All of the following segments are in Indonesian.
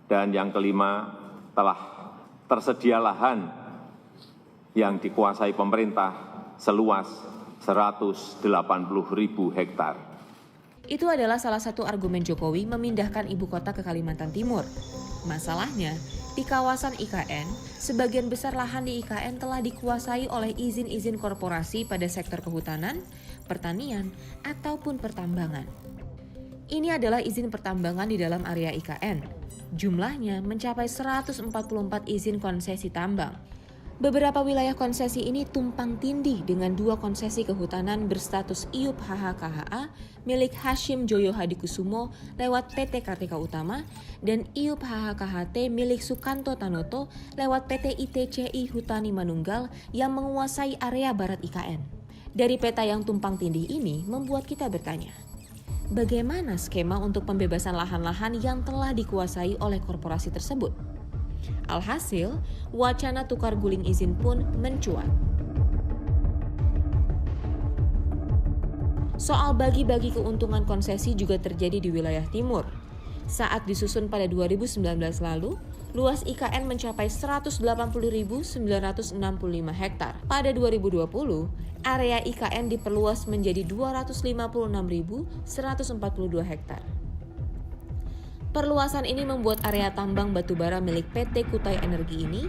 Dan yang kelima, telah tersedia lahan yang dikuasai pemerintah seluas 180.000 hektar. Itu adalah salah satu argumen Jokowi memindahkan ibu kota ke Kalimantan Timur. Masalahnya, di kawasan IKN, sebagian besar lahan di IKN telah dikuasai oleh izin-izin korporasi pada sektor kehutanan, pertanian, ataupun pertambangan. Ini adalah izin pertambangan di dalam area IKN. Jumlahnya mencapai 144 izin konsesi tambang. Beberapa wilayah konsesi ini tumpang tindih dengan 2 konsesi kehutanan berstatus IUP HHKHA milik Hashim Joyo Hadikusumo lewat PT Kartika Utama dan IUP HHKHT milik Sukanto Tanoto lewat PT ITCI Hutani Manunggal yang menguasai area barat IKN. Dari peta yang tumpang tindih ini membuat kita bertanya, bagaimana skema untuk pembebasan lahan-lahan yang telah dikuasai oleh korporasi tersebut? Alhasil, wacana tukar guling izin pun mencuat. Soal bagi-bagi keuntungan konsesi juga terjadi di wilayah timur. Saat disusun pada 2019 lalu, luas IKN mencapai 180.965 hektar. Pada 2020, area IKN diperluas menjadi 256.142 hektar. Perluasan ini membuat area tambang batubara milik PT Kutai Energi ini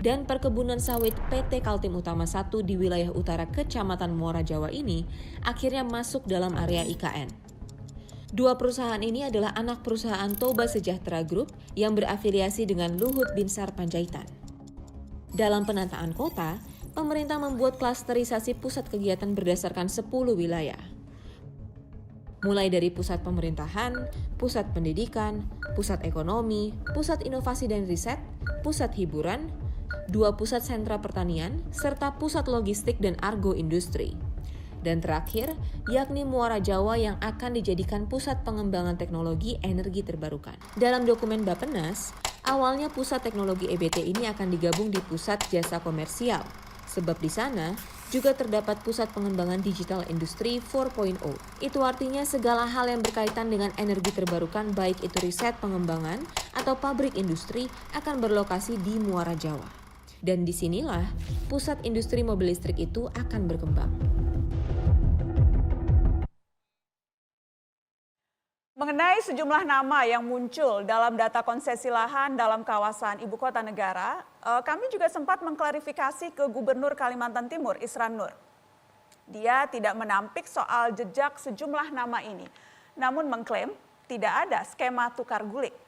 dan perkebunan sawit PT Kaltim Utama 1 di wilayah utara Kecamatan Muara Jawa ini akhirnya masuk dalam area IKN. 2 perusahaan ini adalah anak perusahaan Toba Sejahtera Group yang berafiliasi dengan Luhut Binsar Panjaitan. Dalam penataan kota, pemerintah membuat klasterisasi pusat kegiatan berdasarkan 10 wilayah. Mulai dari pusat pemerintahan, pusat pendidikan, pusat ekonomi, pusat inovasi dan riset, pusat hiburan, 2 pusat sentra pertanian, serta pusat logistik dan argo industri. Dan terakhir, yakni Muara Jawa yang akan dijadikan pusat pengembangan teknologi energi terbarukan. Dalam dokumen Bappenas, awalnya pusat teknologi EBT ini akan digabung di pusat jasa komersial, sebab di sana juga terdapat pusat pengembangan digital industri 4.0. Itu artinya segala hal yang berkaitan dengan energi terbarukan, baik itu riset pengembangan atau pabrik industri, akan berlokasi di Muara Jawa. Dan disinilah pusat industri mobil listrik itu akan berkembang. Mengenai sejumlah nama yang muncul dalam data konsesi lahan dalam kawasan Ibu Kota Negara, kami juga sempat mengklarifikasi ke Gubernur Kalimantan Timur, Isran Nur. Dia tidak menampik soal jejak sejumlah nama ini, namun mengklaim tidak ada skema tukar guling.